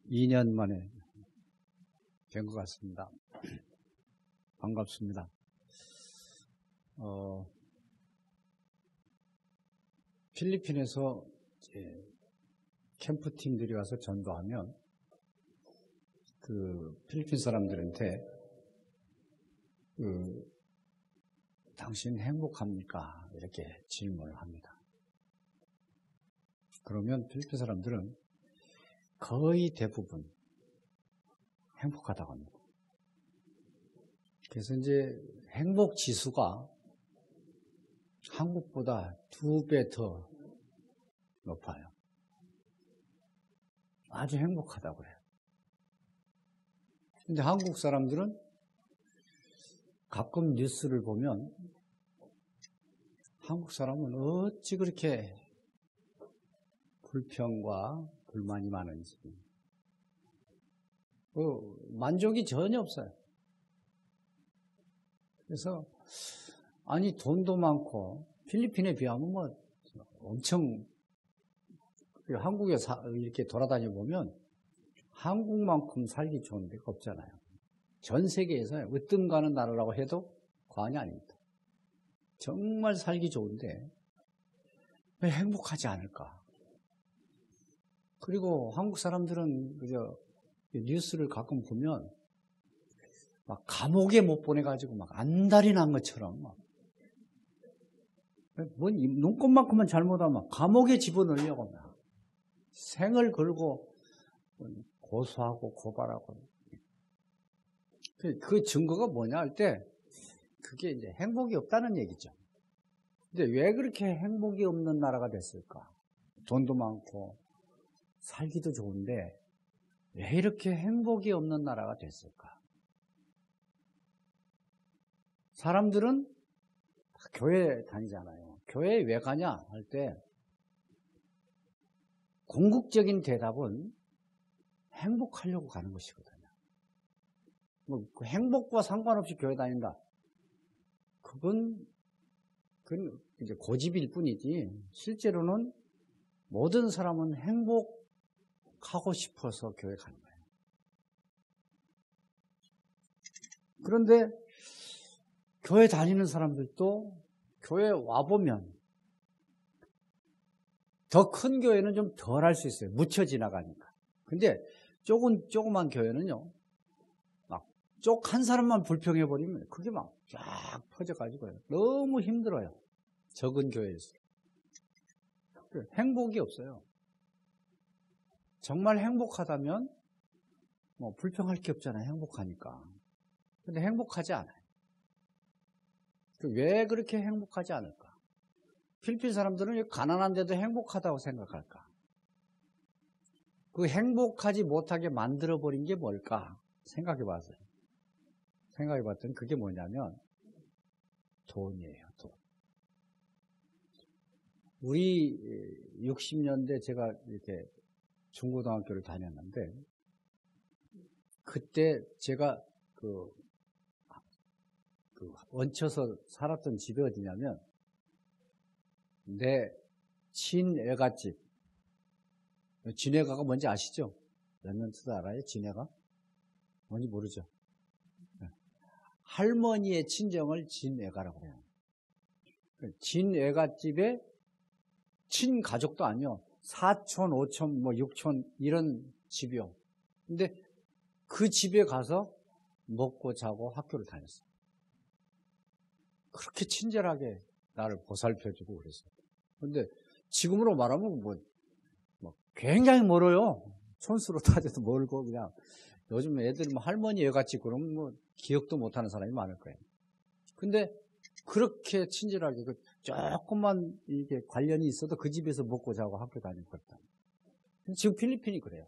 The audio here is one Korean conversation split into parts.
2년 만에 된 것 같습니다. 반갑습니다. 필리핀에서 캠프팀들이 와서 전도하면 그 필리핀 사람들한테 당신 행복합니까? 이렇게 질문을 합니다. 그러면 필리핀 사람들은 거의 대부분 행복하다고 합니다. 그래서 이제 행복 지수가 한국보다 2배 더 높아요. 아주 행복하다고 해요. 근데 한국 사람들은 가끔 뉴스를 보면 한국 사람은 어찌 그렇게 불평과 불만이 많은지 만족이 전혀 없어요. 그래서 아니 돈도 많고 필리핀에 비하면 뭐 엄청 한국에 이렇게 돌아다녀 보면 한국만큼 살기 좋은 데가 없잖아요. 전 세계에서 으뜸 가는 나라라고 해도 과언이 아닙니다. 정말 살기 좋은데 왜 행복하지 않을까? 그리고 한국 사람들은 그저 뉴스를 가끔 보면 막 감옥에 못 보내가지고 막 안달이 난 것처럼 막 뭔 눈꼽만큼만 잘못하면 막 감옥에 집어넣으려고 막 생을 걸고 고소하고 고발하고 그 증거가 뭐냐 할 때 그게 이제 행복이 없다는 얘기죠. 근데 왜 그렇게 행복이 없는 나라가 됐을까? 돈도 많고 살기도 좋은데 왜 이렇게 행복이 없는 나라가 됐을까? 사람들은 교회 다니잖아요. 교회에 왜 가냐 할 때 궁극적인 대답은 행복하려고 가는 것이거든요. 뭐 행복과 상관없이 교회 다닌다. 그건 이제 고집일 뿐이지 실제로는 모든 사람은 행복하고 싶어서 교회 가는 거예요. 그런데 교회 다니는 사람들도 교회 와보면 더 큰 교회는 좀 덜 할 수 있어요. 묻혀 지나가니까. 근데 조그만 교회는요, 막 쪽 한 사람만 불평해버리면 그게 막 쫙 퍼져가지고요. 너무 힘들어요. 적은 교회에서. 행복이 없어요. 정말 행복하다면 뭐 불평할 게 없잖아요. 행복하니까. 근데 행복하지 않아요. 왜 그렇게 행복하지 않을까? 필리핀 사람들은 가난한데도 행복하다고 생각할까? 그 행복하지 못하게 만들어버린 게 뭘까? 생각해봤어요. 생각해봤더니 그게 뭐냐면 돈이에요. 돈. 우리 60년대 제가 이렇게 중고등학교를 다녔는데 그때 제가 얹혀서 살았던 집이 어디냐면 내 친애가집. 진애가가 뭔지 아시죠? 랩런트도 알아요? 진애가? 뭔지 모르죠? 할머니의 친정을 진애가라고 해요. 진애가집에 친가족도 아니요. 사촌, 오촌, 뭐 육촌 이런 집이요. 근데 그 집에 가서 먹고 자고 학교를 다녔어요. 그렇게 친절하게 나를 보살펴주고 그랬어요. 근데 지금으로 말하면 뭐 굉장히 멀어요. 촌수로 따져도 멀고 그냥 요즘 애들 뭐 할머니 애같이 그러면 뭐 기억도 못하는 사람이 많을 거예요. 근데 그렇게 친절하게 조금만 이게 관련이 있어도 그 집에서 먹고 자고 학교 다니고 그랬다. 지금 필리핀이 그래요.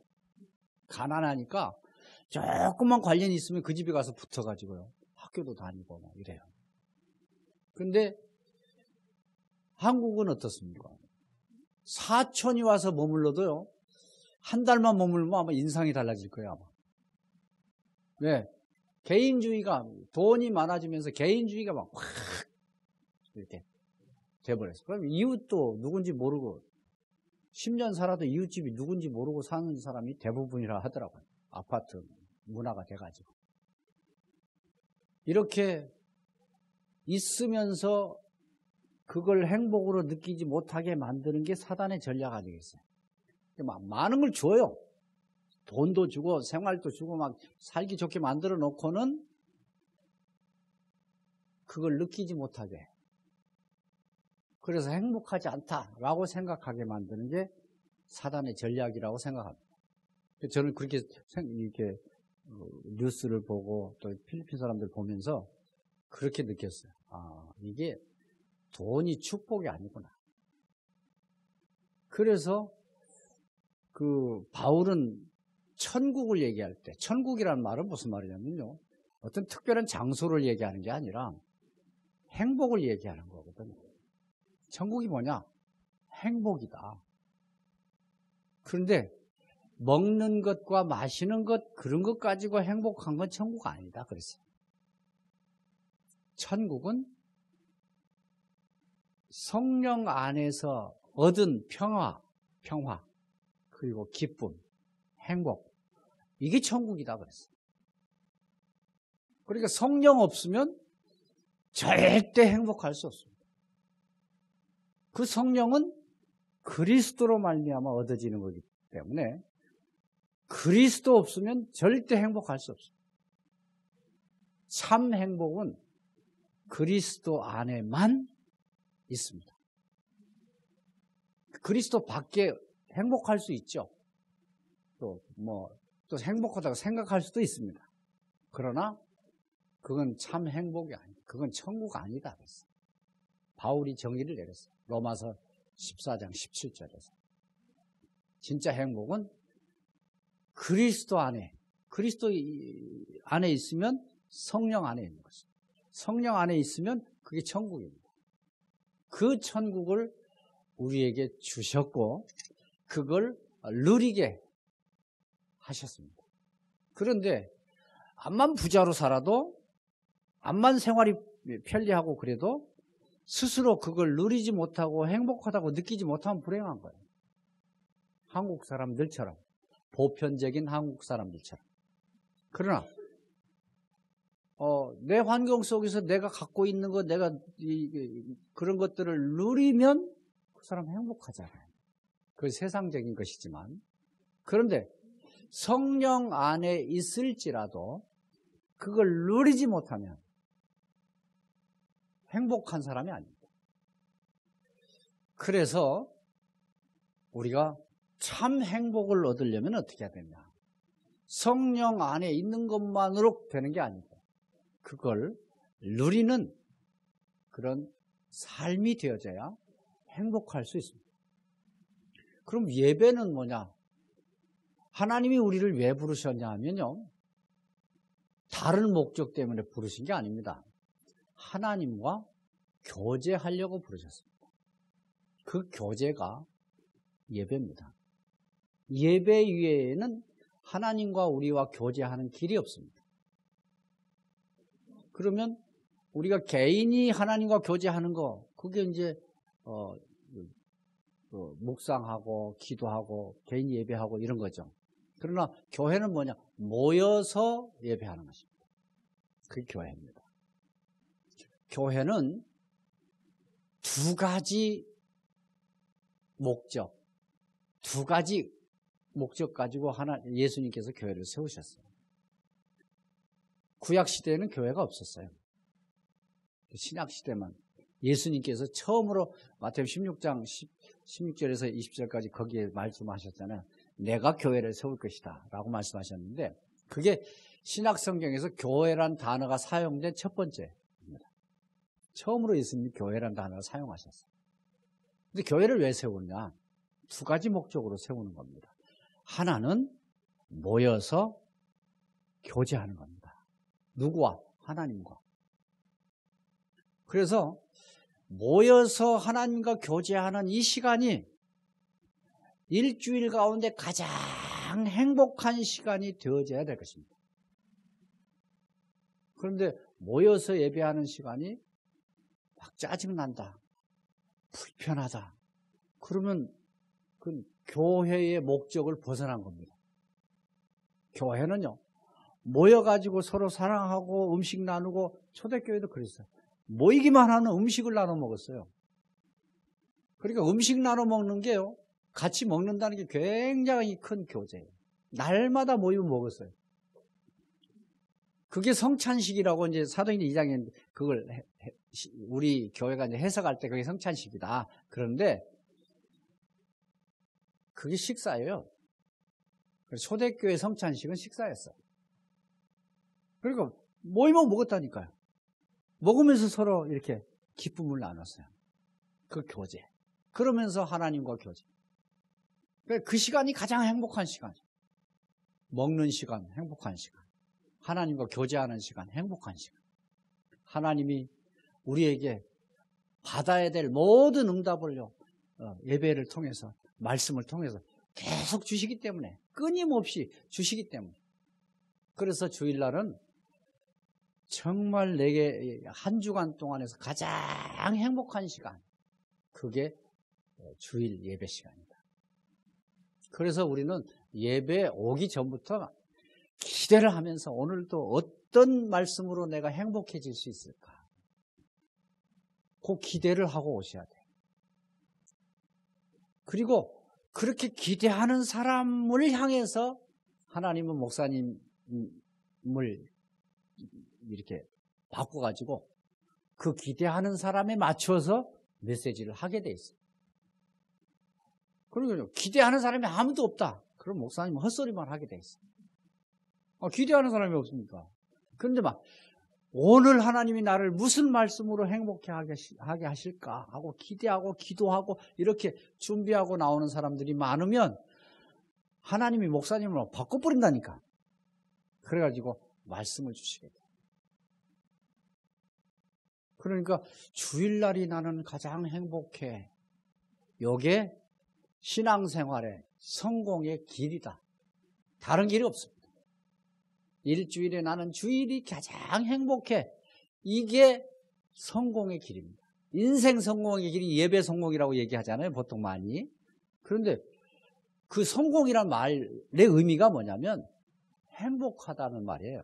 가난하니까 조금만 관련이 있으면 그 집에 가서 붙어가지고요. 학교도 다니고 막 이래요. 근데 한국은 어떻습니까? 사촌이 와서 머물러도요. 한 달만 머물면 아마 인상이 달라질 거예요. 아마. 왜? 개인주의가 돈이 많아지면서 개인주의가 막 확 이렇게 돼버렸어. 그럼 이웃도 누군지 모르고 10년 살아도 이웃집이 누군지 모르고 사는 사람이 대부분이라 하더라고요. 아파트 문화가 돼가지고. 이렇게 있으면서 그걸 행복으로 느끼지 못하게 만드는 게 사단의 전략 아니겠어요? 많은 걸 줘요. 돈도 주고 생활도 주고 막 살기 좋게 만들어 놓고는 그걸 느끼지 못하게, 그래서 행복하지 않다라고 생각하게 만드는 게 사단의 전략이라고 생각합니다. 저는 그렇게 이렇게 뉴스를 보고 또 필리핀 사람들 보면서 그렇게 느꼈어요. 아, 이게 돈이 축복이 아니구나. 그래서 그 바울은 천국을 얘기할 때, 천국이라는 말은 무슨 말이냐면요, 어떤 특별한 장소를 얘기하는 게 아니라 행복을 얘기하는 거거든요. 천국이 뭐냐? 행복이다. 그런데 먹는 것과 마시는 것, 그런 것 가지고 행복한 건 천국 아니다 그랬어요. 천국은 성령 안에서 얻은 평화, 그리고 기쁨, 행복, 이게 천국이다 그랬어요. 그러니까 성령 없으면 절대 행복할 수 없습니다. 그 성령은 그리스도로 말미암아 얻어지는 거기 때문에 그리스도 없으면 절대 행복할 수 없습니다. 참 행복은 그리스도 안에만 있습니다. 그리스도 밖에 행복할 수 있죠. 또 행복하다고 생각할 수도 있습니다. 그러나 그건 참 행복이 아니다. 그건 천국 아니다 그랬어요. 바울이 정의를 내렸어요. 로마서 14장 17절에서. 진짜 행복은 그리스도 안에 있으면 성령 안에 있는 것입니다. 성령 안에 있으면 그게 천국입니다. 그 천국을 우리에게 주셨고 그걸 누리게 하셨습니다. 그런데 암만 부자로 살아도, 암만 생활이 편리하고 그래도 스스로 그걸 누리지 못하고 행복하다고 느끼지 못하면 불행한 거예요. 한국 사람들처럼, 보편적인 한국 사람들처럼. 그러나 내 환경 속에서 내가 갖고 있는 것, 내가 그런 것들을 누리면 그 사람 행복하잖아요. 그건 세상적인 것이지만, 그런데 성령 안에 있을지라도 그걸 누리지 못하면 행복한 사람이 아닙니다. 그래서 우리가 참 행복을 얻으려면 어떻게 해야 되냐? 성령 안에 있는 것만으로 되는 게 아니다. 그걸 누리는 그런 삶이 되어져야 행복할 수 있습니다. 그럼 예배는 뭐냐? 하나님이 우리를 왜 부르셨냐 하면요, 다른 목적 때문에 부르신 게 아닙니다. 하나님과 교제하려고 부르셨습니다. 그 교제가 예배입니다. 예배 위에는 하나님과 우리와 교제하는 길이 없습니다. 그러면 우리가 개인이 하나님과 교제하는 거, 그게 이제 묵상하고 기도하고 개인 예배하고 이런 거죠. 그러나 교회는 뭐냐? 모여서 예배하는 것입니다. 그게 교회입니다. 교회는 두 가지 목적 가지고 예수님께서 교회를 세우셨어요. 구약 시대에는 교회가 없었어요. 신약 시대만 예수님께서 처음으로 마태복음 16장 16절에서 20절까지 거기에 말씀하셨잖아요. 내가 교회를 세울 것이다 라고 말씀하셨는데, 그게 신약 성경에서 교회란 단어가 사용된 첫 번째입니다. 처음으로 예수님이 교회란 단어를 사용하셨어요. 근데 교회를 왜 세우느냐? 두 가지 목적으로 세우는 겁니다. 하나는 모여서 교제하는 겁니다. 누구와? 하나님과. 그래서 모여서 하나님과 교제하는 이 시간이 일주일 가운데 가장 행복한 시간이 되어져야 될 것입니다. 그런데 모여서 예배하는 시간이 막 짜증난다, 불편하다. 그러면 그 교회의 목적을 벗어난 겁니다. 교회는요, 모여가지고 서로 사랑하고 음식 나누고, 초대교회도 그랬어요. 모이기만 하는 음식을 나눠 먹었어요. 그러니까 음식 나눠 먹는 게요, 같이 먹는다는 게 굉장히 큰 교제예요. 날마다 모이면 먹었어요. 그게 성찬식이라고 이제 사도행전 2장에 그걸 우리 교회가 이제 해석할 때 그게 성찬식이다. 그런데 그게 식사예요. 초대교회 성찬식은 식사였어요. 그러니까 모이면 먹었다니까요. 먹으면서 서로 이렇게 기쁨을 나눴어요. 그 교제. 그러면서 하나님과 교제. 그 시간이 가장 행복한 시간이에요. 먹는 시간, 행복한 시간. 하나님과 교제하는 시간, 행복한 시간. 하나님이 우리에게 받아야 될 모든 응답을요, 예배를 통해서, 말씀을 통해서 계속 주시기 때문에, 끊임없이 주시기 때문에. 그래서 주일날은 정말 내게 한 주간 동안에서 가장 행복한 시간, 그게 주일 예배 시간이다. 그래서 우리는 예배 오기 전부터 기대를 하면서 오늘도 어떤 말씀으로 내가 행복해질 수 있을까? 그 기대를 하고 오셔야 돼요. 그리고 그렇게 기대하는 사람을 향해서 하나님은 목사님을 이렇게 바꿔가지고 그 기대하는 사람에 맞춰서 메시지를 하게 돼 있어요. 그러니까 기대하는 사람이 아무도 없다. 그럼 목사님은 헛소리만 하게 돼 있어요. 기대하는 사람이 없습니까? 그런데 막 오늘 하나님이 나를 무슨 말씀으로 행복해 하게 하실까 하고 기대하고 기도하고 이렇게 준비하고 나오는 사람들이 많으면 하나님이 목사님을 바꿔버린다니까. 그래가지고 말씀을 주시게 돼요. 그러니까 주일날이 나는 가장 행복해. 이게 신앙생활의 성공의 길이다. 다른 길이 없습니다. 일주일에 나는 주일이 가장 행복해. 이게 성공의 길입니다. 인생 성공의 길이 예배 성공이라고 얘기하잖아요, 보통 많이. 그런데 그 성공이란 말의 의미가 뭐냐면 행복하다는 말이에요.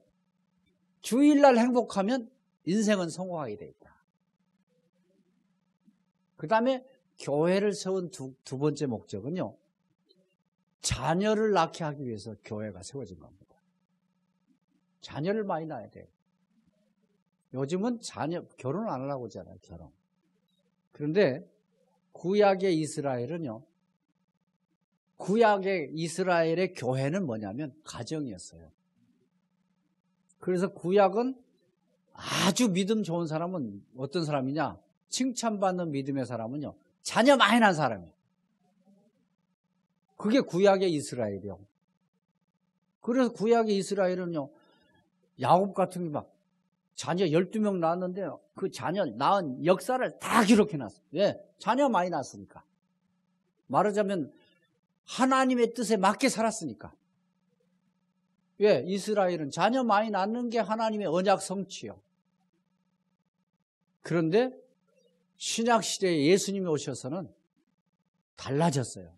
주일날 행복하면 인생은 성공하게 돼 있다. 그 다음에 교회를 세운 두 번째 목적은요, 자녀를 낳게 하기 위해서 교회가 세워진 겁니다. 자녀를 많이 낳아야 돼요. 요즘은 결혼을 안 하려고 하잖아요, 결혼. 그런데 구약의 이스라엘은요, 구약의 이스라엘의 교회는 뭐냐면 가정이었어요. 그래서 구약은 아주 믿음 좋은 사람은 어떤 사람이냐? 칭찬받는 믿음의 사람은요, 자녀 많이 낳은 사람이에요. 그게 구약의 이스라엘이요. 그래서 구약의 이스라엘은요, 야곱 같은 게 막 자녀 12명 낳았는데 그 자녀 낳은 역사를 다 기록해놨어요. 왜? 자녀 많이 낳았으니까. 말하자면 하나님의 뜻에 맞게 살았으니까. 왜? 이스라엘은 자녀 많이 낳는 게 하나님의 언약 성취요. 그런데 신약시대에 예수님이 오셔서는 달라졌어요.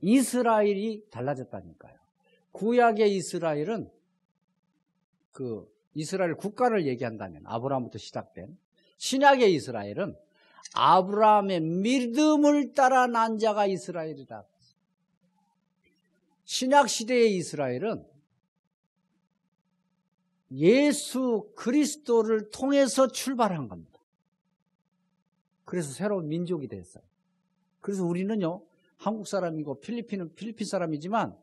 이스라엘이 달라졌다니까요. 구약의 이스라엘은 그 이스라엘 국가를 얘기한다면 아브라함부터 시작된, 신약의 이스라엘은 아브라함의 믿음을 따라 난 자가 이스라엘이다. 신약시대의 이스라엘은 예수 그리스도를 통해서 출발한 겁니다. 그래서 새로운 민족이 됐어요. 그래서 우리는요, 한국 사람이고 필리핀은 필리핀 사람이지만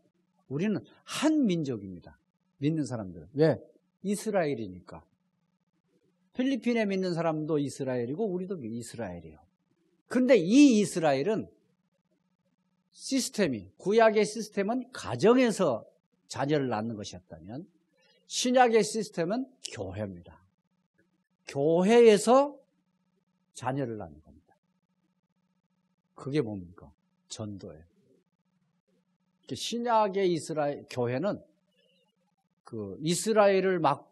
우리는 한 민족입니다. 믿는 사람들은. 왜? 이스라엘이니까. 필리핀에 믿는 사람도 이스라엘이고 우리도 이스라엘이에요. 그런데 이 이스라엘은 시스템이, 구약의 시스템은 가정에서 자녀를 낳는 것이었다면 신약의 시스템은 교회입니다. 교회에서 자녀를 낳는 겁니다. 그게 뭡니까? 전도예요. 신약의 이스라엘 교회는 그 이스라엘을 막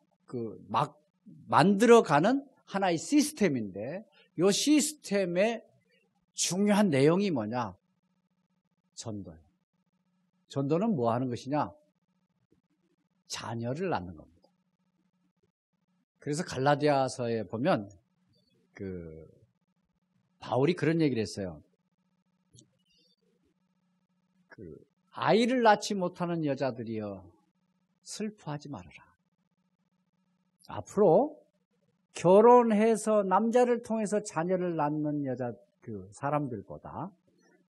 만들어가는 하나의 시스템인데 이 시스템의 중요한 내용이 뭐냐? 전도예요. 전도는 뭐 하는 것이냐? 자녀를 낳는 겁니다. 그래서 갈라디아서에 보면 바울이 그런 얘기를 했어요. 아이를 낳지 못하는 여자들이여 슬퍼하지 말아라. 앞으로 결혼해서 남자를 통해서 자녀를 낳는 사람들보다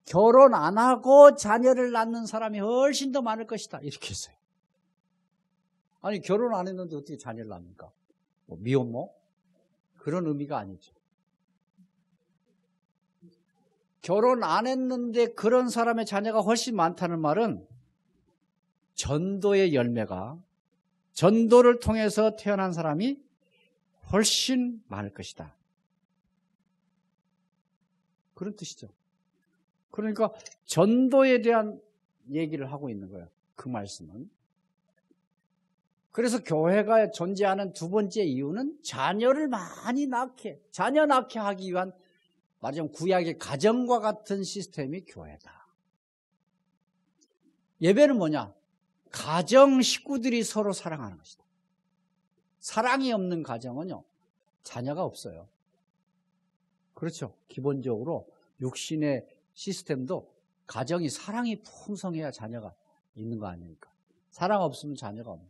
결혼 안 하고 자녀를 낳는 사람이 훨씬 더 많을 것이다. 이렇게 했어요. 아니, 결혼 안 했는데 어떻게 자녀를 낳습니까? 미혼모? 그런 의미가 아니죠. 결혼 안 했는데 그런 사람의 자녀가 훨씬 많다는 말은 전도의 열매가 전도를 통해서 태어난 사람이 훨씬 많을 것이다. 그런 뜻이죠. 그러니까 전도에 대한 얘기를 하고 있는 거예요. 그 말씀은. 그래서 교회가 존재하는 두 번째 이유는 자녀를 많이 자녀 낳게 하기 위한 말하자면 구약의 가정과 같은 시스템이 교회다. 예배는 뭐냐? 가정 식구들이 서로 사랑하는 것이다. 사랑이 없는 가정은요, 자녀가 없어요. 그렇죠. 기본적으로 육신의 시스템도 가정이 사랑이 풍성해야 자녀가 있는 거 아닙니까? 사랑 없으면 자녀가 없는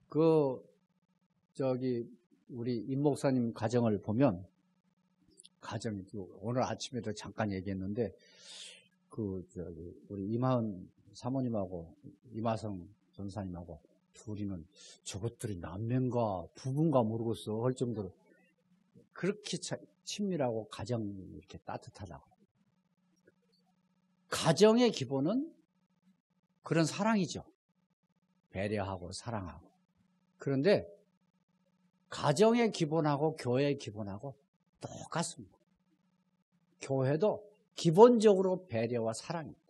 거죠. 우리 임 목사님 가정을 보면, 오늘 아침에도 잠깐 얘기했는데, 우리 이마은 사모님하고 이마성 전사님하고 둘이는 저것들이 남매인가 부부인가 모르겠어 할 정도로 그렇게 친밀하고 가정이 이렇게 따뜻하다고. 가정의 기본은 그런 사랑이죠. 배려하고 사랑하고. 그런데 가정의 기본하고 교회의 기본하고 똑같습니다. 교회도 기본적으로 배려와 사랑입니다.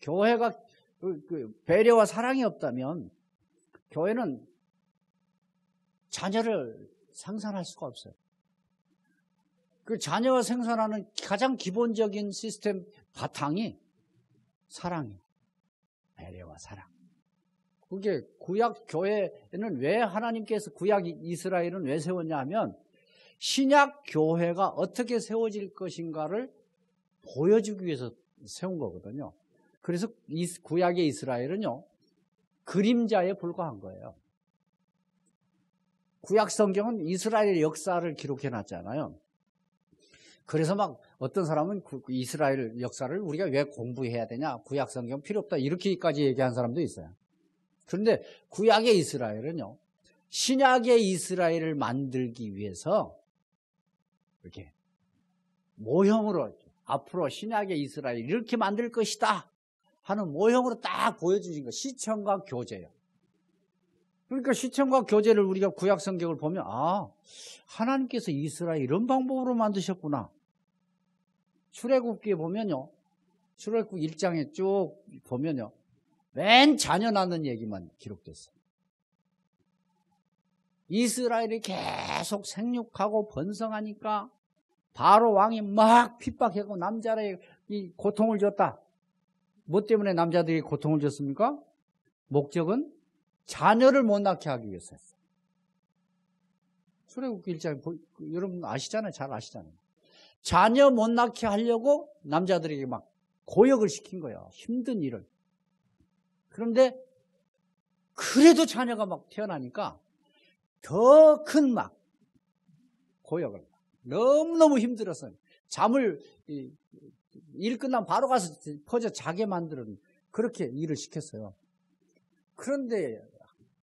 교회가 배려와 사랑이 없다면 교회는 자녀를 생산할 수가 없어요. 그 자녀가 생산하는 가장 기본적인 시스템 바탕이 사랑이에요. 배려와 사랑. 그게 구약 교회는 왜 하나님께서 구약 이스라엘은 왜 세웠냐 하면 신약 교회가 어떻게 세워질 것인가를 보여주기 위해서 세운 거거든요. 그래서 구약의 이스라엘은요, 그림자에 불과한 거예요. 구약 성경은 이스라엘의 역사를 기록해 놨잖아요. 그래서 막 어떤 사람은 이스라엘 역사를 우리가 왜 공부해야 되냐, 구약 성경 필요 없다, 이렇게까지 얘기한 사람도 있어요. 그런데 구약의 이스라엘은요, 신약의 이스라엘을 만들기 위해서 이렇게 모형으로 앞으로 신약의 이스라엘 이렇게 만들 것이다 하는 모형으로 딱 보여주신 거, 시청과 교제예요. 그러니까 시청과 교제를 우리가 구약 성경을 보면 하나님께서 이스라엘 이런 방법으로 만드셨구나. 출애굽기에 보면요, 출애굽 1장에 쭉 보면요, 맨 자녀 낳는 얘기만 기록됐어요. 이스라엘이 계속 생육하고 번성하니까 바로 왕이 막 핍박하고 남자들에게 이 고통을 줬다. 뭐 때문에 남자들이 고통을 줬습니까? 목적은 자녀를 못 낳게 하기 위해서였어요. 출애굽기 1장 여러분 아시잖아요. 잘 아시잖아요. 자녀 못 낳게 하려고 남자들에게 막 고역을 시킨 거예요. 힘든 일을. 그런데 그래도 자녀가 막 태어나니까 더 큰 막 고역을 너무너무 힘들었어요. 일 끝나면 바로 가서 퍼져 자게 만드는 그렇게 일을 시켰어요. 그런데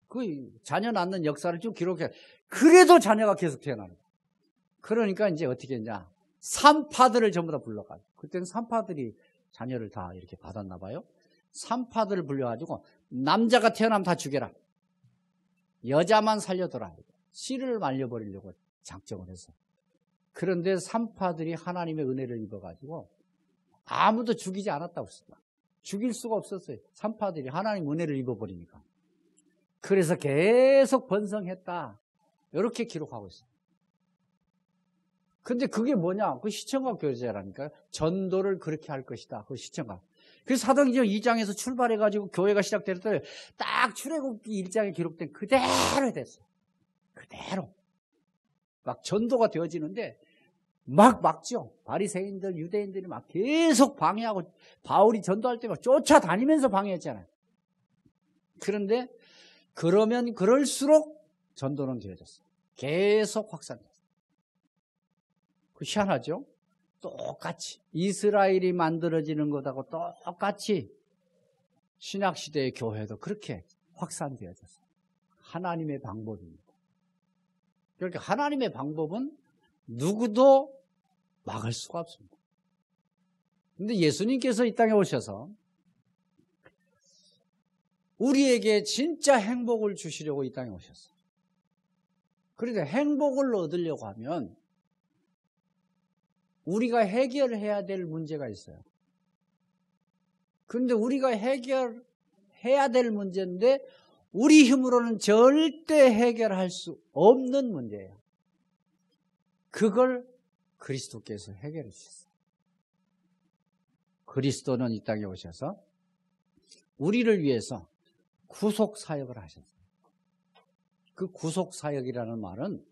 그 자녀 낳는 역사를 쭉 기록해. 그래도 자녀가 계속 태어나는 거예요. 그러니까 이제 어떻게 했냐. 산파들을 전부 다 불러가지고. 그때는 산파들이 자녀를 다 이렇게 받았나 봐요. 산파들을 불려가지고 남자가 태어나면 다 죽여라. 여자만 살려둬라. 씨를 말려버리려고 작정을 했어요. 그런데 산파들이 하나님의 은혜를 입어가지고 아무도 죽이지 않았다고 했습니다. 죽일 수가 없었어요. 산파들이 하나님 은혜를 입어버리니까. 그래서 계속 번성했다. 이렇게 기록하고 있어요. 근데 그게 뭐냐? 그 시청각 교제라니까. 전도를 그렇게 할 것이다. 그 시청각. 그래서 사도행전 2장에서 출발해가지고 교회가 시작될 때 딱 출애굽기 1장에 기록된 그대로 됐어요. 그대로. 막 전도가 되어지는데 막 막죠. 바리새인들, 유대인들이 막 계속 방해하고 바울이 전도할 때 막 쫓아다니면서 방해했잖아요. 그런데 그러면 그럴수록 전도는 되어졌어요. 계속 확산됐어요. 그 희한하죠? 똑같이 이스라엘이 만들어지는 것하고 똑같이 신약시대의 교회도 그렇게 확산되어졌어요. 하나님의 방법입니다. 그러니까 하나님의 방법은 누구도 막을 수가 없습니다. 그런데 예수님께서 이 땅에 오셔서 우리에게 진짜 행복을 주시려고 이 땅에 오셨어요. 그런데 행복을 얻으려고 하면 우리가 해결해야 될 문제가 있어요. 그런데 우리가 해결해야 될 문제인데 우리 힘으로는 절대 해결할 수 없는 문제예요. 그걸 그리스도께서 해결해 주셨어요. 그리스도는 이 땅에 오셔서 우리를 위해서 구속사역을 하셨어요. 그 구속사역이라는 말은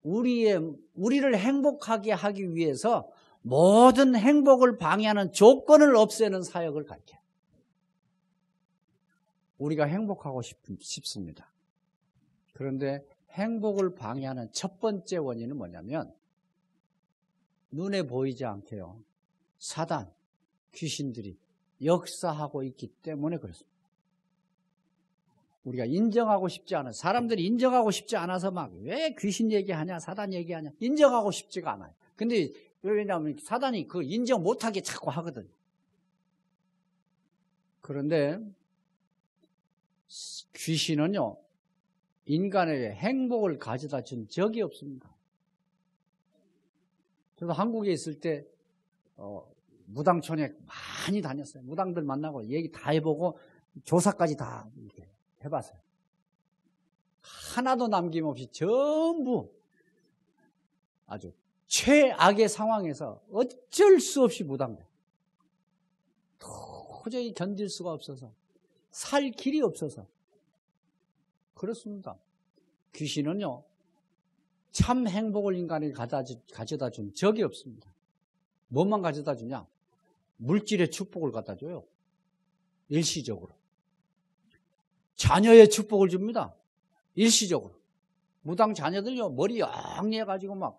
우리를 행복하게 하기 위해서 모든 행복을 방해하는 조건을 없애는 사역을 가르쳐요. 우리가 행복하고 싶습니다. 그런데 행복을 방해하는 첫 번째 원인은 뭐냐면 눈에 보이지 않게요. 사단, 귀신들이 역사하고 있기 때문에 그렇습니다. 우리가 인정하고 싶지 않아요. 사람들이 인정하고 싶지 않아서 막 왜 귀신 얘기하냐, 사단 얘기하냐, 인정하고 싶지가 않아요. 근데 왜냐하면 사단이 그 인정 못하게 자꾸 하거든요. 그런데 귀신은요, 인간에게 행복을 가져다 준 적이 없습니다. 저도 한국에 있을 때 무당촌에 많이 다녔어요. 무당들 만나고 얘기 다 해보고 조사까지 다 이렇게 해봤어요. 하나도 남김없이 전부 아주 최악의 상황에서 어쩔 수 없이 무당들. 도저히 견딜 수가 없어서 살 길이 없어서 그렇습니다. 귀신은요, 참 행복을 인간에게 가져다 준 적이 없습니다. 뭐만 가져다 주냐? 물질의 축복을 갖다 줘요. 일시적으로. 자녀의 축복을 줍니다. 일시적으로. 무당 자녀들요, 머리 영리해가지고 막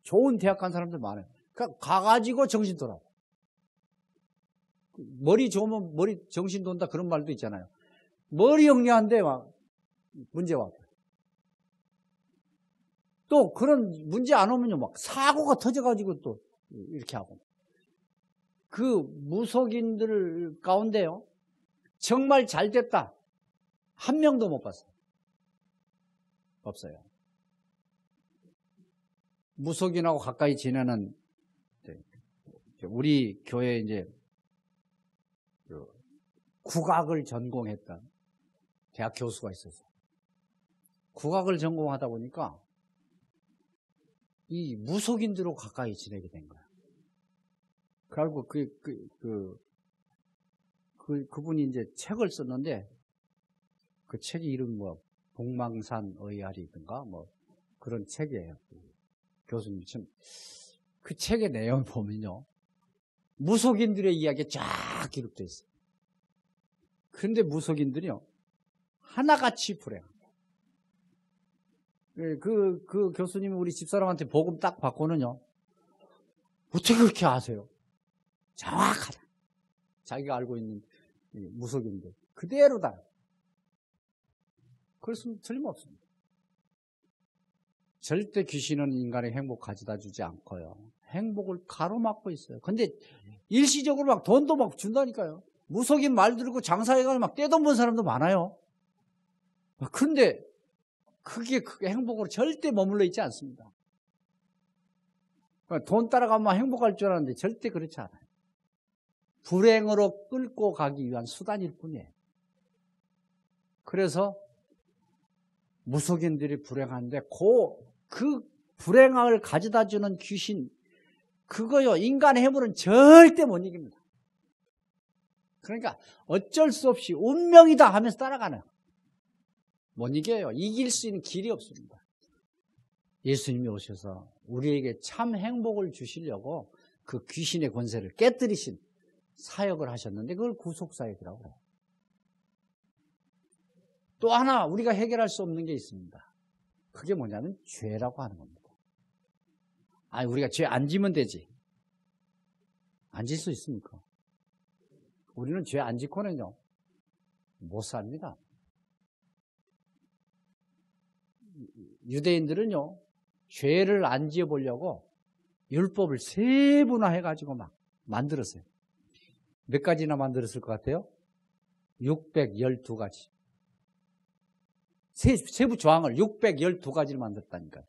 좋은 대학 간 사람들 많아요. 그러니까 가가지고 정신 돌아요. 머리 좋으면 머리 정신 돈다 그런 말도 있잖아요. 머리 영리한데 막 문제가 와요. 또 그런 문제 안 오면요, 막 사고가 터져가지고 또 이렇게 하고. 그 무속인들 가운데요, 정말 잘 됐다. 한 명도 못 봤어요. 없어요. 무속인하고 가까이 지내는 우리 교회에 이제 국악을 전공했던 대학 교수가 있었어요. 국악을 전공하다 보니까 이 무속인들하고 가까이 지내게 된 거야. 그리고 그분이 이제 책을 썼는데 그 책이 이름이 뭐 복망산 의아리든가 뭐 그런 책이에요. 교수님 참 그 책의 내용을 보면요, 무속인들의 이야기가 쫙 기록되어 있어요. 그런데 무속인들이요, 하나같이 불행합니다. 그 교수님이 우리 집사람한테 복음 딱 받고는요, 어떻게 그렇게 아세요? 정확하다. 자기가 알고 있는 무속인들 그대로다. 그렇으면 틀림없습니다. 절대 귀신은 인간의 행복 가져다 주지 않고요, 행복을 가로막고 있어요. 근데 일시적으로 막 돈도 막 준다니까요. 무속인 말 들고 장사해가지고 막 떼돈 번 사람도 많아요. 근데 그게 행복으로 절대 머물러 있지 않습니다. 돈 따라가면 행복할 줄 알았는데 절대 그렇지 않아요. 불행으로 끌고 가기 위한 수단일 뿐이에요. 그래서 무속인들이 불행한데 그 불행을 가져다 주는 귀신, 그거요, 인간의 힘으로는 절대 못 이깁니다. 그러니까 어쩔 수 없이 운명이다 하면서 따라가는, 못 이겨요. 이길 수 있는 길이 없습니다. 예수님이 오셔서 우리에게 참 행복을 주시려고 그 귀신의 권세를 깨뜨리신 사역을 하셨는데 그걸 구속사역이라고 해요. 또 하나 우리가 해결할 수 없는 게 있습니다. 그게 뭐냐면 죄라고 하는 겁니다. 아니, 우리가 죄 안 지면 되지. 안 질 수 있습니까? 우리는 죄 안 짓고는요, 못 삽니다. 유대인들은요, 죄를 안 지어보려고 율법을 세분화해가지고 막 만들었어요. 몇 가지나 만들었을 것 같아요? 612가지. 세부 조항을 612가지를 만들었다니까요.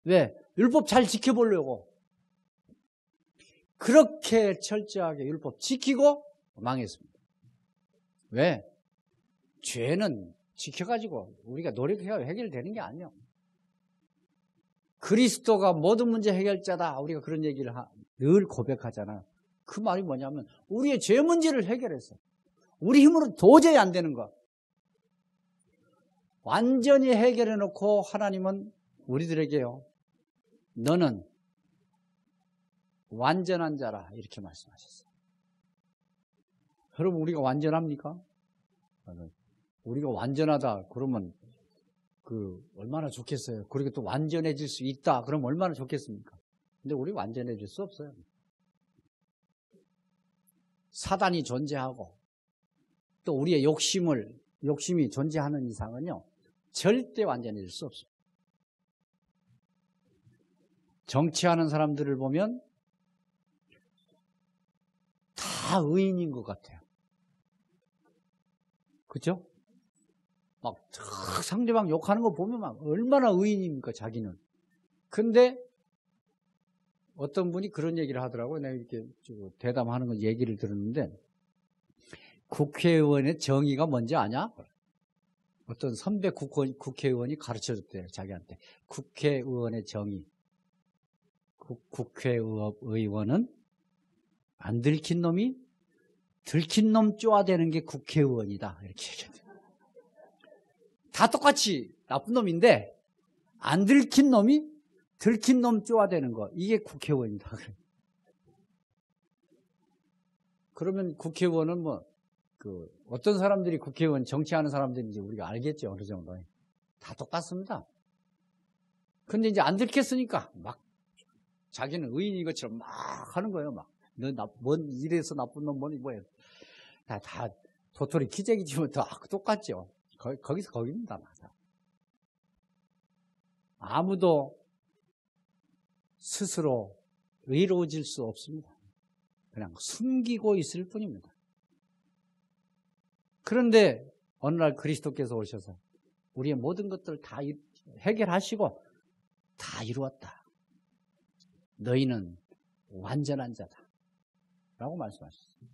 왜? 율법 잘 지켜보려고. 그렇게 철저하게 율법 지키고 망했습니다. 왜? 죄는 지켜가지고 우리가 노력해야 해결되는 게 아니에요. 그리스도가 모든 문제 해결자다. 우리가 그런 얘기를 늘 고백하잖아요. 그 말이 뭐냐면 우리의 죄 문제를 해결했어요. 우리 힘으로 도저히 안 되는 거. 완전히 해결해 놓고 하나님은 우리들에게요, 너는 완전한 자라, 이렇게 말씀하셨어요. 여러분, 우리가 완전합니까? 우리가 완전하다 그러면 얼마나 좋겠어요. 그리고 또 완전해질 수 있다 그러면 얼마나 좋겠습니까? 근데 우리 완전해질 수 없어요. 사단이 존재하고 또 우리의 욕심이 존재하는 이상은요, 절대 완전해질 수 없습니다. 정치하는 사람들을 보면 다 의인인 것 같아요. 그죠? 막 상대방 욕하는 거 보면 막 얼마나 의인입니까, 자기는. 근데 어떤 분이 그런 얘기를 하더라고요. 내가 이렇게 대담하는 거 얘기를 들었는데, 국회의원의 정의가 뭔지 아냐? 어떤 선배 국회의원이 가르쳐줬대요, 자기한테. 국회의원의 정의. 국회의원은 안 들킨 놈이 들킨 놈 쪼아대는 게 국회의원이다, 이렇게 얘기했대요. 다 똑같이 나쁜 놈인데 안 들킨 놈이 들킨 놈 쪼아대는 거, 이게 국회의원이다. 그러면 국회의원은 어떤 사람들이 국회의원 정치하는 사람들인지 우리가 알겠죠, 어느 정도. 다 똑같습니다. 근데 이제 안 들켰으니까 막 자기는 의인인 것처럼 막 하는 거예요. 막 뭔 이래서 나쁜 놈 뭐야. 다 도토리 기재기지면 다 똑같죠. 거기서 거기입니다. 맞아. 아무도 스스로 의로워질 수 없습니다. 그냥 숨기고 있을 뿐입니다. 그런데 어느 날 그리스도께서 오셔서 우리의 모든 것들을 다 해결하시고 다 이루었다. 너희는 완전한 자다 라고 말씀하셨습니다.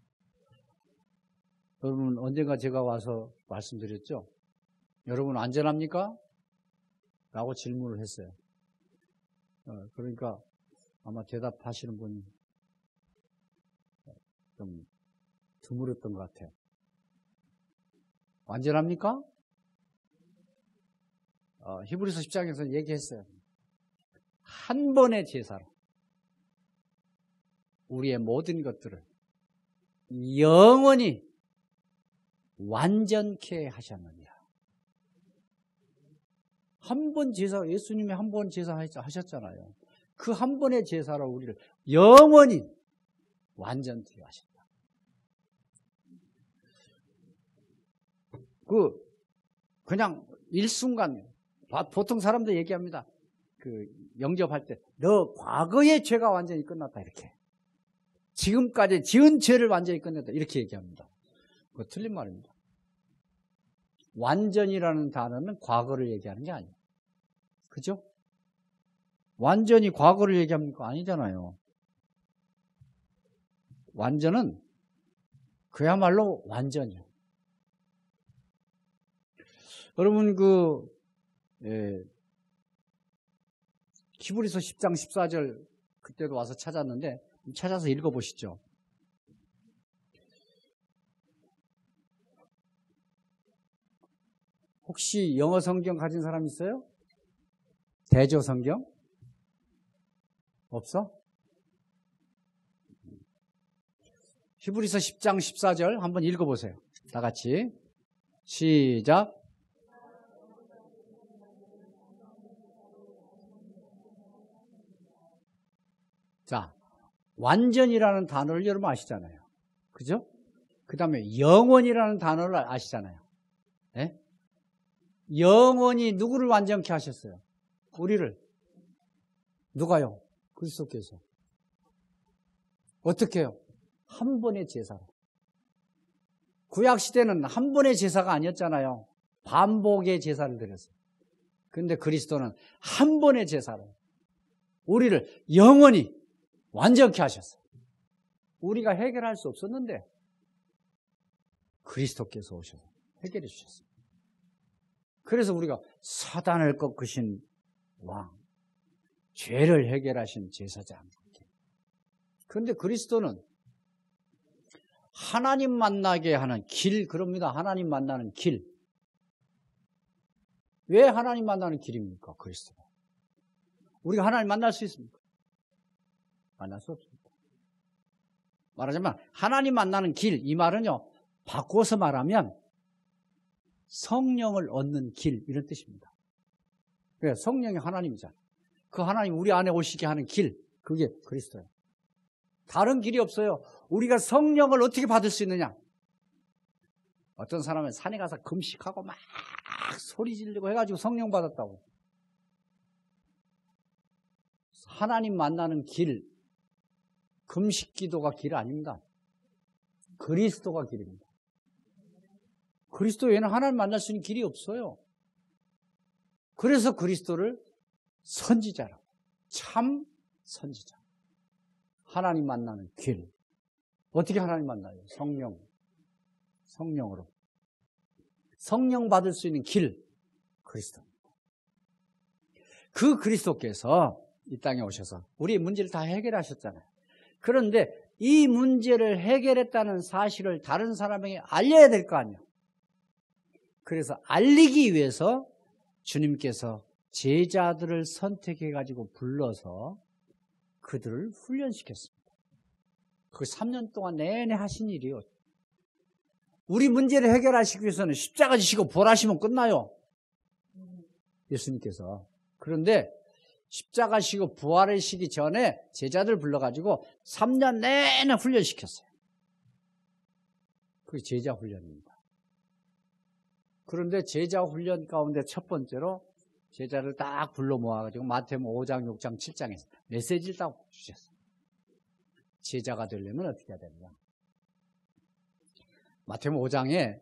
여러분, 언젠가 제가 와서 말씀드렸죠. 여러분 완전합니까? 라고 질문을 했어요. 그러니까 아마 대답하시는 분이 좀 드물었던 것 같아요. 완전합니까? 히브리서 10장에서 얘기했어요. 한 번의 제사로 우리의 모든 것들을 영원히 완전케 하셨느니라. 한 번 제사, 예수님이 한 번 제사 하셨잖아요. 그 한 번의 제사로 우리를 영원히 완전케 하셨다. 그냥 일순간, 보통 사람들 얘기합니다. 영접할 때, 너 과거의 죄가 완전히 끝났다, 이렇게. 지금까지 지은 죄를 완전히 끝냈다, 이렇게 얘기합니다. 그거 틀린 말입니다. 완전이라는 단어는 과거를 얘기하는 게 아니에요. 그죠? 완전히 과거를 얘기합니까? 아니잖아요. 완전은 그야말로 완전이요. 여러분 히브리서 10장 14절 그때도 와서 찾았는데 찾아서 읽어보시죠. 혹시 영어 성경 가진 사람 있어요? 대조 성경? 없어? 히브리서 10장 14절 한번 읽어보세요. 다 같이 시작. 자, 완전이라는 단어를 여러분 아시잖아요. 그죠? 그 다음에 영원이라는 단어를 아시잖아요. 네? 영원히 누구를 완전케 하셨어요? 우리를. 누가요? 그리스도께서. 어떻게 해요? 한 번의 제사로. 구약시대는 한 번의 제사가 아니었잖아요. 반복의 제사를 드렸어요. 그런데 그리스도는 한 번의 제사로 우리를 영원히 완전케 하셨어요. 우리가 해결할 수 없었는데 그리스도께서 오셔서 해결해 주셨어요. 그래서 우리가 사단을 꺾으신 왕, 죄를 해결하신 제사장. 그런데 그리스도는 하나님 만나게 하는 길, 그럽니다. 하나님 만나는 길. 왜 하나님 만나는 길입니까? 그리스도가. 우리가 하나님 만날 수 있습니까? 만날 수 없습니다. 말하자면 하나님 만나는 길, 이 말은요, 바꿔서 말하면 성령을 얻는 길, 이런 뜻입니다. 왜? 성령이 하나님이잖아요. 그 하나님 우리 안에 오시게 하는 길, 그게 그리스도예요. 다른 길이 없어요. 우리가 성령을 어떻게 받을 수 있느냐? 어떤 사람은 산에 가서 금식하고 막 소리 지르고 해가지고 성령 받았다고. 하나님 만나는 길, 금식 기도가 길 아닙니다. 그리스도가 길입니다. 그리스도 외에는 하나님 만날 수 있는 길이 없어요. 그래서 그리스도를 선지자라고. 참 선지자. 하나님 만나는 길. 어떻게 하나님 만나요? 성령으로. 성령 받을 수 있는 길, 그리스도입니다. 그 그리스도께서 이 땅에 오셔서 우리의 문제를 다 해결하셨잖아요. 그런데 이 문제를 해결했다는 사실을 다른 사람에게 알려야 될 거 아니에요. 그래서 알리기 위해서 주님께서 제자들을 선택해가지고 불러서 그들을 훈련시켰습니다. 그 3년 동안 내내 하신 일이요. 우리 문제를 해결하시기 위해서는 십자가 지시고 부활하시면 끝나요. 예수님께서. 그런데 십자가 지시고 부활하시기 전에 제자들 불러가지고 3년 내내 훈련시켰어요. 그게 제자 훈련입니다. 그런데 제자 훈련 가운데 첫 번째로 제자를 딱 불러 모아가지고 마태복음 5장, 6장, 7장에서 메시지를 딱 주셨어요. 제자가 되려면 어떻게 해야 되느냐. 마태복음 5장에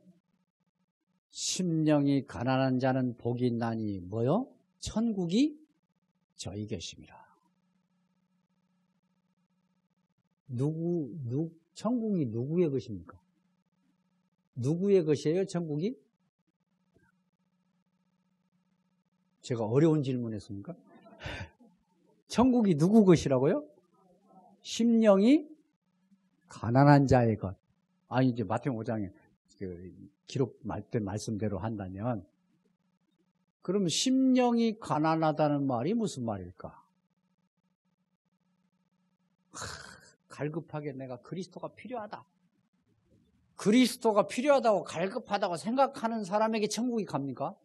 심령이 가난한 자는 복이 있나니 뭐요? 천국이 저희 것입니다. 천국이 누구의 것입니까? 누구의 것이에요, 천국이? 제가 어려운 질문했습니까? 천국이 누구 것이라고요? 심령이 가난한 자의 것. 아니, 이제 마태복음 5장에 기록된 말씀대로 한다면, 그럼 심령이 가난하다는 말이 무슨 말일까? 갈급하게 내가 그리스도가 필요하다. 그리스도가 필요하다고 갈급하다고 생각하는 사람에게 천국이 갑니까?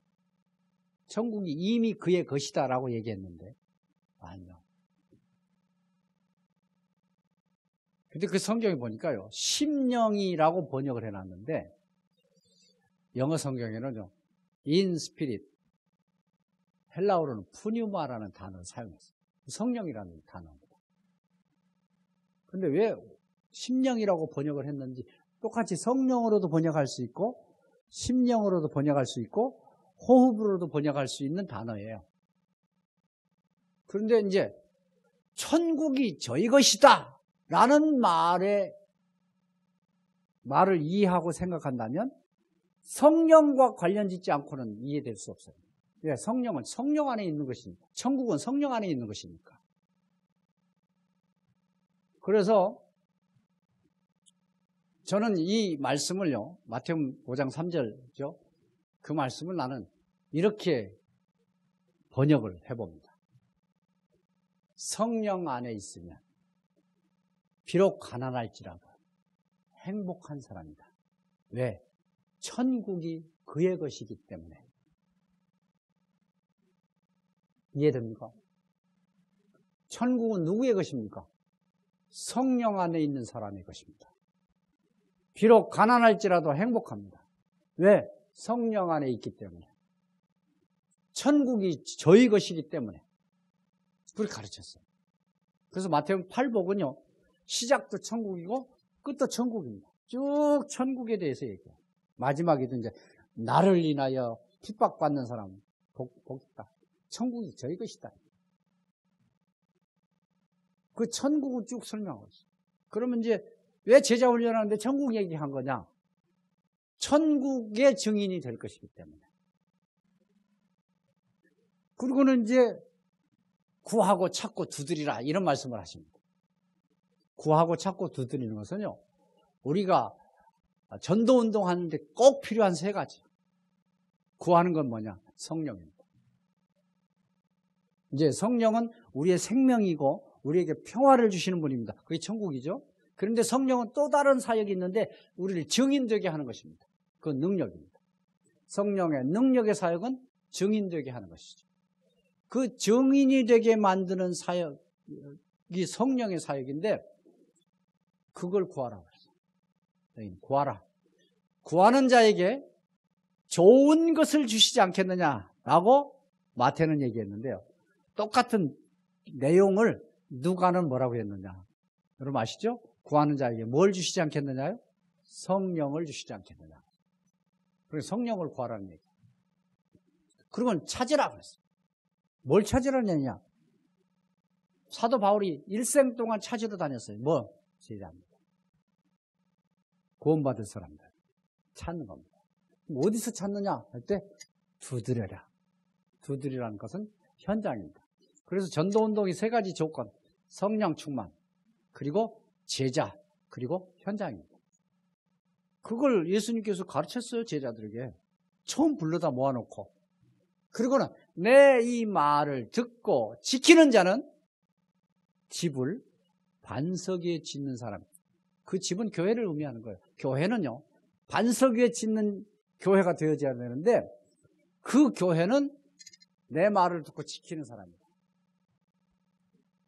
천국이 이미 그의 것이다라고 얘기했는데 아니요. 근데 그 성경에 보니까요, 심령이라고 번역을 해놨는데 영어 성경에는요, in spirit, 헬라어로는 푸뉴마라는 단어를 사용했어요. 성령이라는 단어입니다. 근데 왜 심령이라고 번역을 했는지, 똑같이 성령으로도 번역할 수 있고 심령으로도 번역할 수 있고 호흡으로도 번역할 수 있는 단어예요. 그런데 이제 천국이 저희 것이다 라는 말을 이해하고 생각한다면 성령과 관련 짓지 않고는 이해될 수 없어요. 왜? 성령은 성령 안에 있는 것이니까. 천국은 성령 안에 있는 것이니까. 그래서 저는 이 말씀을요, 마태복음 5장 3절이죠. 그 말씀을 나는 이렇게 번역을 해봅니다. 성령 안에 있으면 비록 가난할지라도 행복한 사람이다. 왜? 천국이 그의 것이기 때문에. 이해됩니까? 천국은 누구의 것입니까? 성령 안에 있는 사람의 것입니다. 비록 가난할지라도 행복합니다. 왜? 성령 안에 있기 때문에. 천국이 저희 것이기 때문에. 그렇게 가르쳤어요. 그래서 마태복음 8복은요, 시작도 천국이고 끝도 천국입니다. 쭉 천국에 대해서 얘기해요. 마지막에도 이제 나를 인하여 핍박받는 사람 복있다. 천국이 저희 것이다. 그 천국을 쭉 설명하고 있어요. 그러면 이제 왜 제자 훈련하는데 천국 얘기한 거냐? 천국의 증인이 될 것이기 때문에. 그리고는 이제 구하고 찾고 두드리라 이런 말씀을 하십니다. 구하고 찾고 두드리는 것은요, 우리가 전도운동 하는데 꼭 필요한 세 가지. 구하는 건 뭐냐? 성령입니다. 이제 성령은 우리의 생명이고 우리에게 평화를 주시는 분입니다. 그게 천국이죠. 그런데 성령은 또 다른 사역이 있는데 우리를 증인되게 하는 것입니다. 그건 능력입니다. 성령의 능력의 사역은 증인되게 하는 것이죠. 그 증인이 되게 만드는 사역이 성령의 사역인데 그걸 구하라고 했어요. 구하라. 구하는 자에게 좋은 것을 주시지 않겠느냐라고 마태는 얘기했는데요. 똑같은 내용을 누가는 뭐라고 했느냐. 여러분 아시죠? 구하는 자에게 뭘 주시지 않겠느냐요? 성령을 주시지 않겠느냐. 그래서 성령을 구하라는 얘기예요. 그러면 찾으라고 했어요. 뭘 찾으라느냐? 사도 바울이 일생 동안 찾으러 다녔어요. 뭐? 제자입니다. 구원받을 사람들 찾는 겁니다. 어디서 찾느냐 할 때 두드려라. 두드리라는 것은 현장입니다. 그래서 전도운동이 세 가지 조건, 성령 충만, 그리고 제자, 그리고 현장입니다. 그걸 예수님께서 가르쳤어요. 제자들에게. 처음 불러다 모아놓고. 그리고는 내 이 말을 듣고 지키는 자는 집을 반석 위에 짓는 사람. 그 집은 교회를 의미하는 거예요. 교회는요, 반석 위에 짓는 교회가 되어져야 되는데 그 교회는 내 말을 듣고 지키는 사람입니다.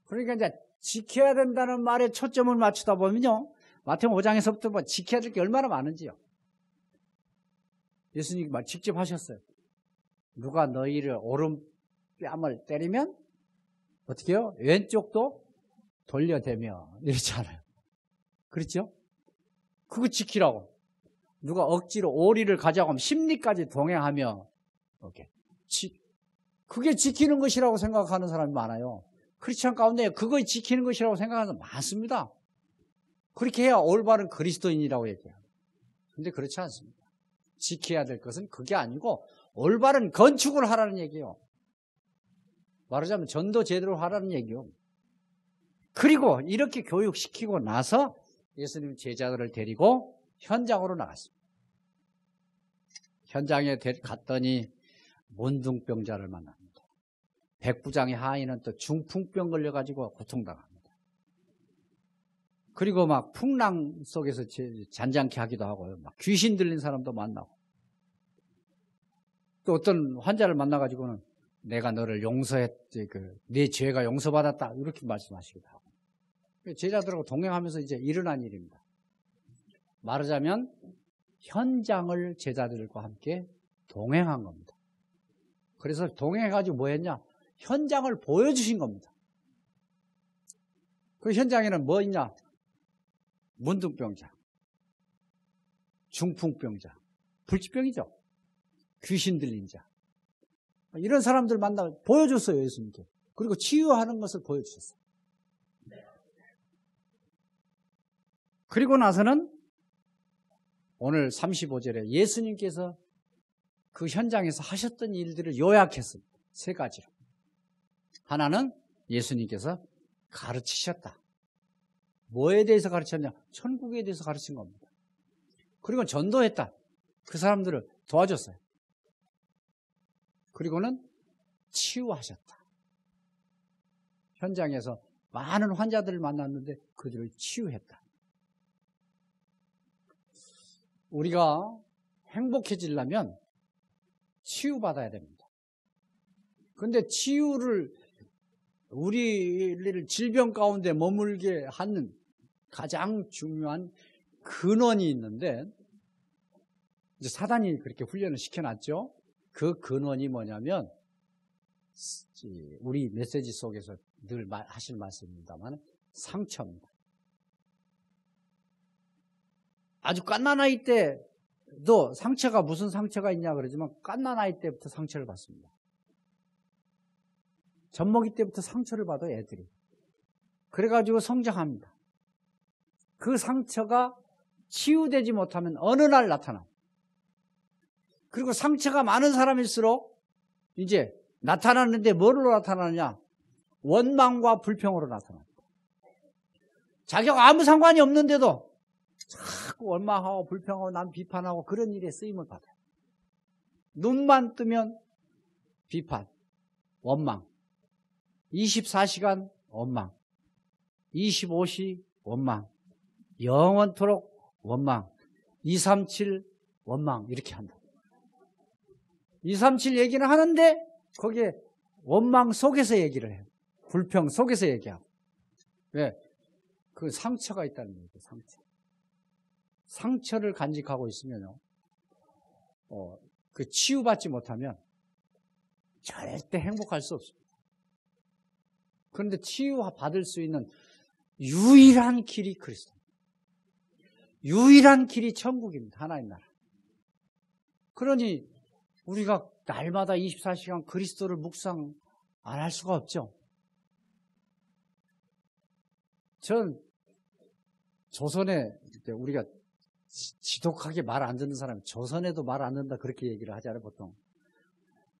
그러니까 이제 지켜야 된다는 말에 초점을 맞추다 보면요, 마태복음 5장에서부터 뭐 지켜야 될 게 얼마나 많은지요. 예수님이 직접 하셨어요. 누가 너희를 오른뺨을 때리면 어떻게 해요? 왼쪽도 돌려대며 이렇잖아요. 그렇죠? 그거 지키라고. 누가 억지로 오리를 가져가고 하면 심리까지 동행하며 이렇게 그게 지키는 것이라고 생각하는 사람이 많아요. 크리스찬 가운데 그거 지키는 것이라고 생각하는 사람 많습니다. 그렇게 해야 올바른 그리스도인이라고 얘기해요. 그런데 그렇지 않습니다. 지켜야 될 것은 그게 아니고 올바른 건축을 하라는 얘기예요. 말하자면 전도 제대로 하라는 얘기예요. 그리고 이렇게 교육시키고 나서 예수님 제자들을 데리고 현장으로 나갔습니다. 현장에 갔더니 문둥병자를 만납니다. 백부장의 하인은 또 중풍병 걸려가지고 고통당합니다. 그리고 막 풍랑 속에서 잔잔케 하기도 하고요. 막 귀신 들린 사람도 만나고. 또 어떤 환자를 만나가지고는 내가 너를 용서했지, 네 죄가 용서받았다. 이렇게 말씀하시기도 하고. 제자들하고 동행하면서 이제 일어난 일입니다. 말하자면 현장을 제자들과 함께 동행한 겁니다. 그래서 동행해가지고 뭐 했냐? 현장을 보여주신 겁니다. 그 현장에는 뭐 있냐? 문둥병자, 중풍병자, 불치병이죠. 귀신 들린 자. 이런 사람들 만나 보여줬어요, 예수님께. 그리고 치유하는 것을 보여주셨어요. 그리고 나서는 오늘 35절에 예수님께서 그 현장에서 하셨던 일들을 요약했습니다. 세 가지로. 하나는 예수님께서 가르치셨다. 뭐에 대해서 가르쳤냐? 천국에 대해서 가르친 겁니다. 그리고 전도했다. 그 사람들을 도와줬어요. 그리고는 치유하셨다. 현장에서 많은 환자들을 만났는데 그들을 치유했다. 우리가 행복해지려면 치유받아야 됩니다. 그런데 치유를 우리를 질병 가운데 머물게 하는 가장 중요한 근원이 있는데 이제 사단이 그렇게 훈련을 시켜놨죠. 그 근원이 뭐냐면 우리 메시지 속에서 늘 하실 말씀입니다만 상처입니다. 아주 갓난 아이 때도 상처가 무슨 상처가 있냐 그러지만 갓난 아이 때부터 상처를 받습니다. 젖먹이 때부터 상처를 받아요, 애들이. 그래가지고 성장합니다. 그 상처가 치유되지 못하면 어느 날 나타나. 그리고 상처가 많은 사람일수록 이제 나타나는데 뭐로 나타나느냐? 원망과 불평으로 나타납니다. 자기가 아무 상관이 없는데도 자꾸 원망하고 불평하고 남 비판하고 그런 일에 쓰임을 받아요. 눈만 뜨면 비판, 원망. 24시간 원망, 25시 원망, 영원토록 원망, 237 원망 이렇게 한다. 237 얘기는 하는데 거기에 원망 속에서 얘기를 해요. 불평 속에서 얘기하고. 왜? 그 상처가 있다는 얘기예요. 상처를 간직하고 있으면요, 그 치유받지 못하면 절대 행복할 수 없습니다. 그런데 치유받을 수 있는 유일한 길이 그리스도. 유일한 길이 천국입니다. 하나님 나라. 그러니 우리가 날마다 24시간 그리스도를 묵상 안 할 수가 없죠. 전 조선에 우리가 지독하게 말 안 듣는 사람이 조선에도 말 안 듣는다 그렇게 얘기를 하잖아요, 보통.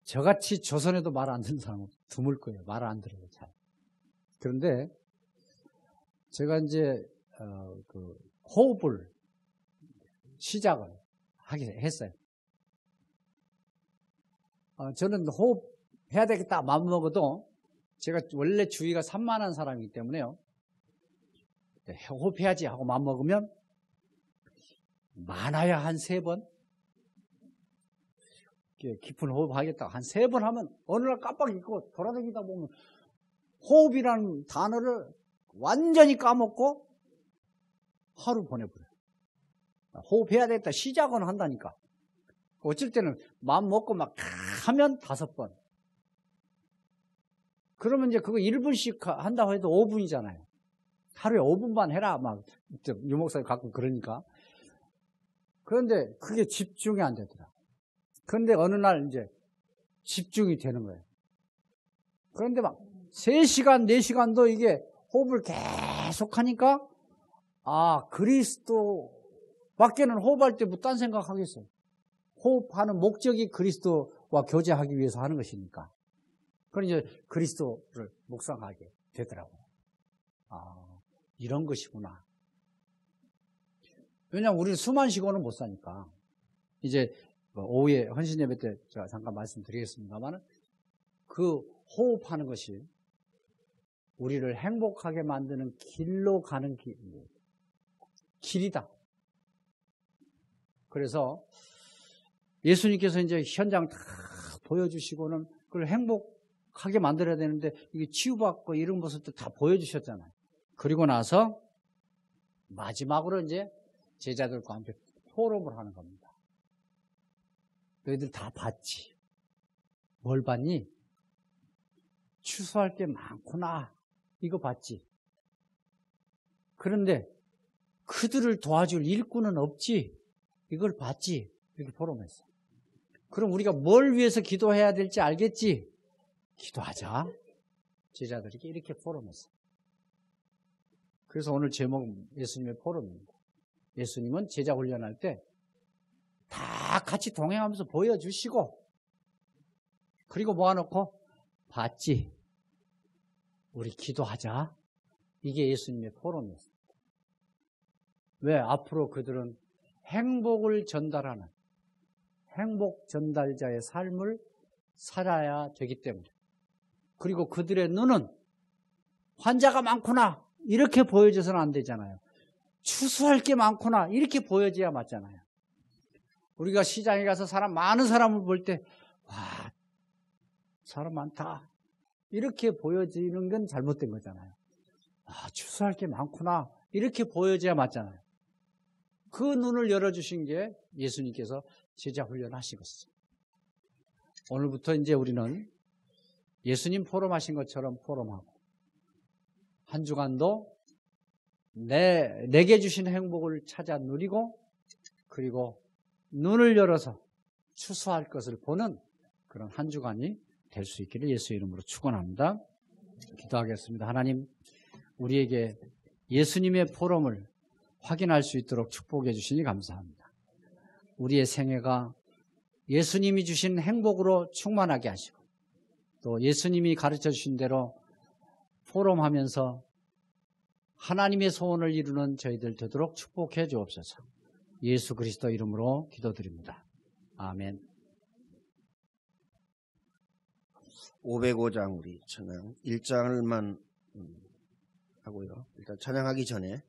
저같이 조선에도 말 안 듣는 사람은 드물 거예요. 말 안 들어요, 잘. 그런데 제가 이제 그 호흡을 시작을 하게 했어요. 저는 호흡 해야 되겠다 마음먹어도 제가 원래 주의가 산만한 사람이기 때문에요. 호흡해야지 하고 마음먹으면 많아야 한 3번 깊은 호흡하겠다 한 3번 하면 어느 날 깜빡 잊고 돌아다니다 보면 호흡이라는 단어를 완전히 까먹고 하루 보내버려요. 호흡해야 되겠다 시작은 한다니까. 어쩔 때는 마음 먹고 막 하면 5번. 그러면 이제 그거 1분씩 한다고 해도 5분이잖아요. 하루에 5분만 해라. 막 유목사님 가끔 그러니까. 그런데 그게 집중이 안 되더라. 그런데 어느 날 이제 집중이 되는 거예요. 그런데 막 3시간, 4시간도 이게 호흡을 계속 하니까 그리스도 밖에는 호흡할 때 뭐 딴 생각하겠어요. 호흡하는 목적이 그리스도와 교제하기 위해서 하는 것이니까. 그럼 이제 그리스도를 묵상하게 되더라고요. 이런 것이구나. 왜냐하면 우리는 숨만 쉬고는 못 사니까. 이제 오후에 헌신 예배 때 제가 잠깐 말씀드리겠습니다만 그 호흡하는 것이 우리를 행복하게 만드는 길로 가는 길이다. 그래서 예수님께서 이제 현장 다 보여주시고는 그걸 행복하게 만들어야 되는데 이게 치유받고 이런 모습도 다 보여주셨잖아요. 그리고 나서 마지막으로 이제 제자들과 함께 포럼을 하는 겁니다. 너희들 다 봤지? 뭘 봤니? 추수할 게 많구나. 이거 봤지? 그런데 그들을 도와줄 일꾼은 없지? 이걸 봤지? 이렇게 포럼했어요. 그럼 우리가 뭘 위해서 기도해야 될지 알겠지? 기도하자. 제자들이 이렇게 포럼했어요. 그래서 오늘 제목은 예수님의 포럼입니다. 예수님은 제자 훈련할 때 다 같이 동행하면서 보여주시고, 그리고 모아놓고 봤지? 우리 기도하자. 이게 예수님의 포럼이었습니다. 왜? 앞으로 그들은 행복을 전달하는 행복 전달자의 삶을 살아야 되기 때문에. 그리고 그들의 눈은 환자가 많구나 이렇게 보여줘서는 안 되잖아요. 추수할 게 많구나 이렇게 보여줘야 맞잖아요. 우리가 시장에 가서 많은 사람을 볼 때 와, 사람 많다 이렇게 보여지는 건 잘못된 거잖아요. 아, 추수할 게 많구나 이렇게 보여줘야 맞잖아요. 그 눈을 열어주신 게 예수님께서 제자 훈련하시겠어요. 오늘부터 이제 우리는 예수님 포럼하신 것처럼 포럼하고, 한 주간도 내게 주신 행복을 찾아 누리고, 그리고 눈을 열어서 추수할 것을 보는 그런 한 주간이 될 수 있기를 예수의 이름으로 축원합니다. 기도하겠습니다. 하나님, 우리에게 예수님의 포럼을 확인할 수 있도록 축복해 주시니 감사합니다. 우리의 생애가 예수님이 주신 행복으로 충만하게 하시고, 또 예수님이 가르쳐 주신 대로 포럼하면서 하나님의 소원을 이루는 저희들 되도록 축복해 주옵소서. 예수 그리스도 이름으로 기도드립니다. 아멘. 505장 우리 찬양 1장을만 하고요. 일단 찬양하기 전에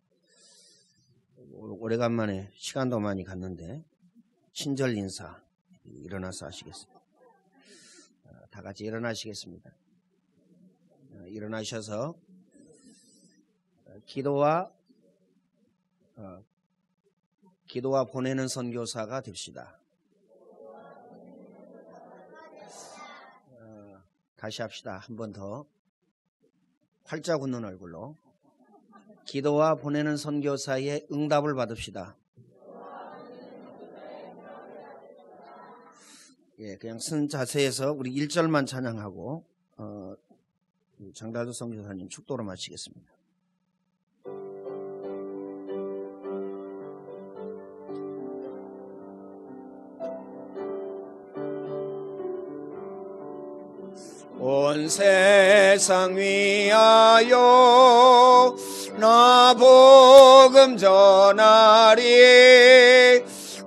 오래간만에 시간도 많이 갔는데 친절 인사 일어나서 하시겠습니다. 다 같이 일어나시겠습니다. 일어나셔서 기도와 보내는 선교사가 됩시다. 다시 합시다. 한 번 더. 활짝 웃는 얼굴로. 기도와 보내는 선교사의 응답을 받읍시다. 예, 그냥 쓴 자세에서 우리 1절만 찬양하고 장달도 선교사님 축도로 마치겠습니다. 온 세상 위하여 나 복음 전하리.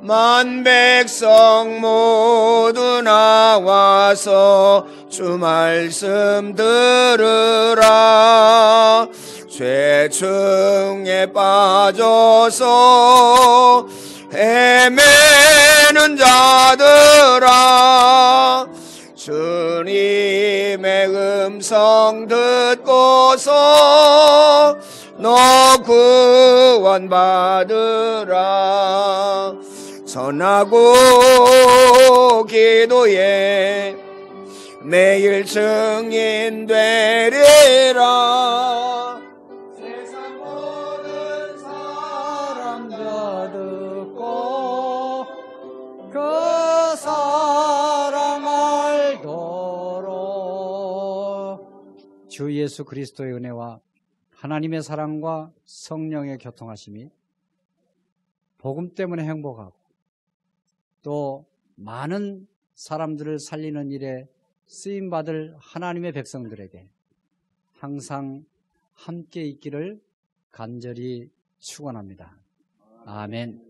만 백성 모두 나와서 주 말씀 들으라. 죄중에 빠져서 헤매는 자들아, 주님의 음성 듣고서 너 구원받으라. 선하고 기도에 매일 증인 되리라. 세상 모든 사람 다 듣고 그 사랑 알도록. 주 예수 그리스도의 은혜와 하나님의 사랑과 성령의 교통하심이 복음 때문에 행복하고 또 많은 사람들을 살리는 일에 쓰임받을 하나님의 백성들에게 항상 함께 있기를 간절히 축원합니다. 아멘.